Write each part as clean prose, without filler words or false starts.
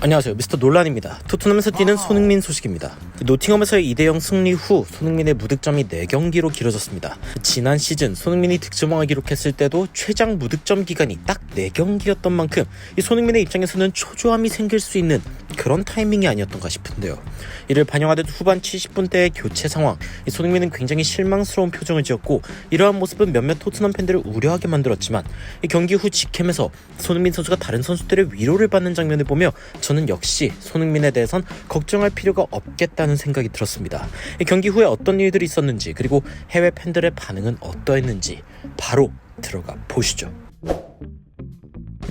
안녕하세요, 미스터 논란입니다. 토트넘에서 뛰는 손흥민 소식입니다. 노팅엄에서의 2대0 승리 후 손흥민의 무득점이 4경기로 길어졌습니다. 지난 시즌 손흥민이 득점왕을 기록했을 때도 최장 무득점 기간이 딱 4경기였던 만큼 이 손흥민의 입장에서는 초조함이 생길 수 있는 그런 타이밍이 아니었던가 싶은데요. 이를 반영하듯 후반 70분 대의 교체 상황, 이 손흥민은 굉장히 실망스러운 표정을 지었고 이러한 모습은 몇몇 토트넘 팬들을 우려하게 만들었지만 이 경기 후 직캠에서 손흥민 선수가 다른 선수들의 위로를 받는 장면을 보며 저는 역시 손흥민에 대해선 걱정할 필요가 없겠다는 생각이 들었습니다. 경기 후에 어떤 일들이 있었는지, 그리고 해외 팬들의 반응은 어떠했는지 바로 들어가 보시죠.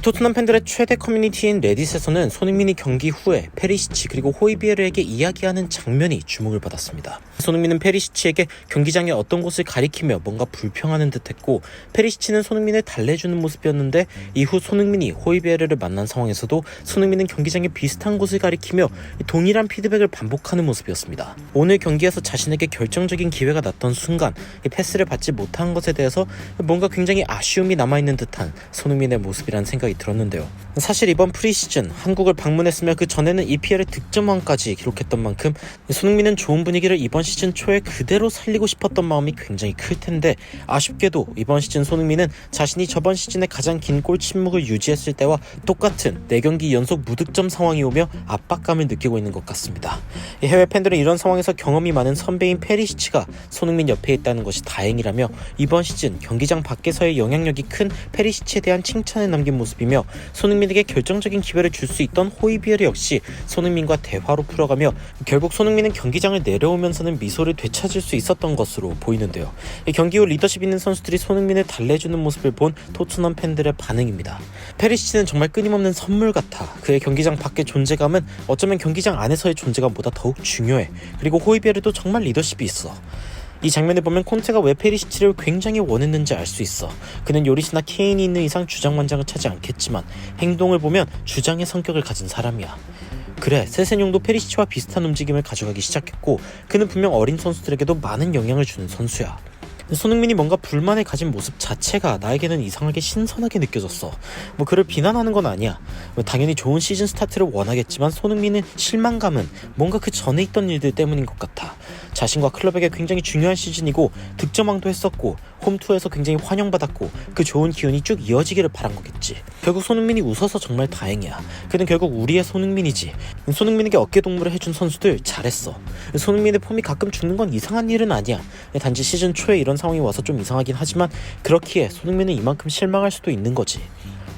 토트넘 팬들의 최대 커뮤니티인 레딧에서는 손흥민이 경기 후에 페리시치 그리고 호이비에르에게 이야기하는 장면이 주목을 받았습니다. 손흥민은 페리시치에게 경기장의 어떤 곳을 가리키며 뭔가 불평하는 듯했고, 페리시치는 손흥민을 달래주는 모습이었는데 이후 손흥민이 호이비에르를 만난 상황에서도 손흥민은 경기장의 비슷한 곳을 가리키며 동일한 피드백을 반복하는 모습이었습니다. 오늘 경기에서 자신에게 결정적인 기회가 났던 순간 패스를 받지 못한 것에 대해서 뭔가 굉장히 아쉬움이 남아있는 듯한 손흥민의 모습이란 생각이 들었는데요. 사실 이번 프리시즌 한국을 방문했으며 그 전에는 EPL의 득점왕까지 기록했던 만큼 손흥민은 좋은 분위기를 이번 시즌 초에 그대로 살리고 싶었던 마음이 굉장히 클 텐데, 아쉽게도 이번 시즌 손흥민은 자신이 저번 시즌에 가장 긴 골 침묵을 유지했을 때와 똑같은 4경기 연속 무득점 상황이 오며 압박감을 느끼고 있는 것 같습니다. 해외 팬들은 이런 상황에서 경험이 많은 선배인 페리시치가 손흥민 옆에 있다는 것이 다행이라며 이번 시즌 경기장 밖에서의 영향력이 큰 페리시치에 대한 칭찬을 남긴 모습이며, 손흥민에게 결정적인 기회를 줄 수 있던 호이비에르 역시 손흥민과 대화로 풀어가며 결국 손흥민은 경기장을 내려오면서는 미소를 되찾을 수 있었던 것으로 보이는데요. 경기 후 리더십 있는 선수들이 손흥민을 달래주는 모습을 본 토트넘 팬들의 반응입니다. 페리시치는 정말 끊임없는 선물 같아. 그의 경기장 밖의 존재감은 어쩌면 경기장 안에서의 존재감보다 더욱 중요해. 그리고 호이비에르도 정말 리더십이 있어. 이 장면을 보면 콘테가 왜 페리시치를 굉장히 원했는지 알 수 있어. 그는 요리스나 케인이 있는 이상 주장만장을 차지 않겠지만 행동을 보면 주장의 성격을 가진 사람이야. 그래, 세세뇽도 페리시치와 비슷한 움직임을 가져가기 시작했고 그는 분명 어린 선수들에게도 많은 영향을 주는 선수야. 손흥민이 뭔가 불만을 가진 모습 자체가 나에게는 이상하게 신선하게 느껴졌어. 그를 비난하는 건 아니야. 당연히 좋은 시즌 스타트를 원하겠지만 손흥민은 실망감은 뭔가 그 전에 있던 일들 때문인 것 같아. 자신과 클럽에게 굉장히 중요한 시즌이고 득점왕도 했었고 홈투어에서 굉장히 환영받았고 그 좋은 기운이 쭉 이어지기를 바란 거겠지. 결국 손흥민이 웃어서 정말 다행이야. 그는 결국 우리의 손흥민이지. 손흥민에게 어깨동무를 해준 선수들 잘했어. 손흥민의 폼이 가끔 죽는 건 이상한 일은 아니야. 단지 시즌 초에 이런 상황이 와서 좀 이상하긴 하지만 그렇기에 손흥민은 이만큼 실망할 수도 있는 거지.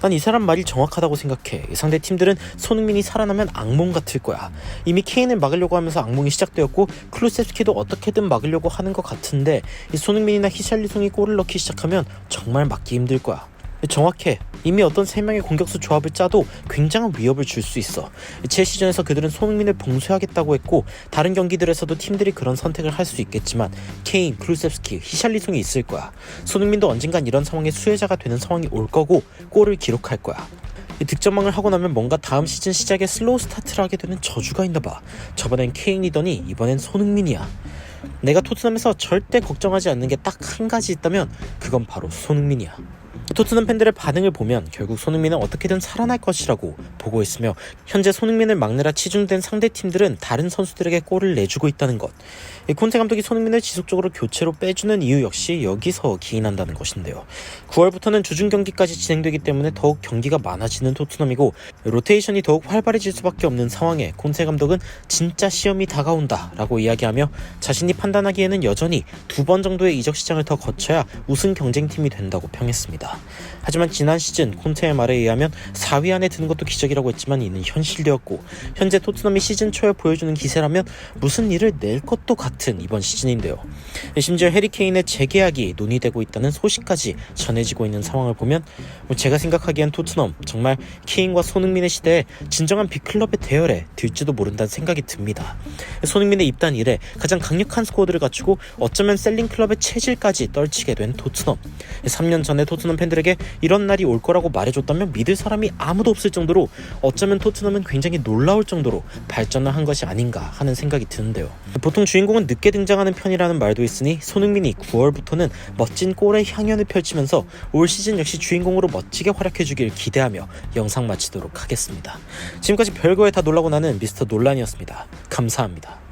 난 이 사람 말이 정확하다고 생각해. 상대 팀들은 손흥민이 살아나면 악몽 같을 거야. 이미 케인을 막으려고 하면서 악몽이 시작되었고 클루셉스키도 어떻게든 막으려고 하는 것 같은데 이 손흥민이나 히샬리송이 골을 넣기 시작하면 정말 막기 힘들 거야. 정확해. 이미 어떤 3명의 공격수 조합을 짜도 굉장한 위협을 줄 수 있어. 제 시즌에서 그들은 손흥민을 봉쇄하겠다고 했고 다른 경기들에서도 팀들이 그런 선택을 할 수 있겠지만 케인, 클루셉스키, 히샬리송이 있을 거야. 손흥민도 언젠간 이런 상황의 수혜자가 되는 상황이 올 거고 골을 기록할 거야. 득점왕을 하고 나면 뭔가 다음 시즌 시작에 슬로우 스타트를 하게 되는 저주가 있나봐. 저번엔 케인이더니 이번엔 손흥민이야. 내가 토트넘에서 절대 걱정하지 않는 게 딱 한 가지 있다면 그건 바로 손흥민이야. 토트넘 팬들의 반응을 보면 결국 손흥민은 어떻게든 살아날 것이라고 보고 있으며 현재 손흥민을 막느라 치중된 상대팀들은 다른 선수들에게 골을 내주고 있다는 것. 콘테 감독이 손흥민을 지속적으로 교체로 빼주는 이유 역시 여기서 기인한다는 것인데요. 9월부터는 주중 경기까지 진행되기 때문에 더욱 경기가 많아지는 토트넘이고 로테이션이 더욱 활발해질 수밖에 없는 상황에 콘테 감독은 진짜 시험이 다가온다 라고 이야기하며 자신이 판단하기에는 여전히 2번 정도의 이적 시장을 더 거쳐야 우승 경쟁팀이 된다고 평했습니다. 하지만 지난 시즌 콘테의 말에 의하면 4위 안에 드는 것도 기적이라고 했지만 이는 현실되었고 현재 토트넘이 시즌 초에 보여주는 기세라면 무슨 일을 낼 것도 같은 이번 시즌인데요. 심지어 해리 케인의 재계약이 논의되고 있다는 소식까지 전해지고 있는 상황을 보면 제가 생각하기엔 토트넘 정말 케인과 손흥민의 시대에 진정한 빅클럽의 대열에 들지도 모른다는 생각이 듭니다. 손흥민의 입단 이래 가장 강력한 스쿼드를 갖추고 어쩌면 셀링클럽의 체질까지 떨치게 된 토트넘. 3년 전에 토트넘 팬들은 팬들에게 이런 날이 올 거라고 말해줬다면 믿을 사람이 아무도 없을 정도로 어쩌면 토트넘은 굉장히 놀라울 정도로 발전을 한 것이 아닌가 하는 생각이 드는데요. 보통 주인공은 늦게 등장하는 편이라는 말도 있으니 손흥민이 9월부터는 멋진 골의 향연을 펼치면서 올 시즌 역시 주인공으로 멋지게 활약해주길 기대하며 영상 마치도록 하겠습니다. 지금까지 별거에 다 놀라고 나는 미스터 논란이었습니다. 감사합니다.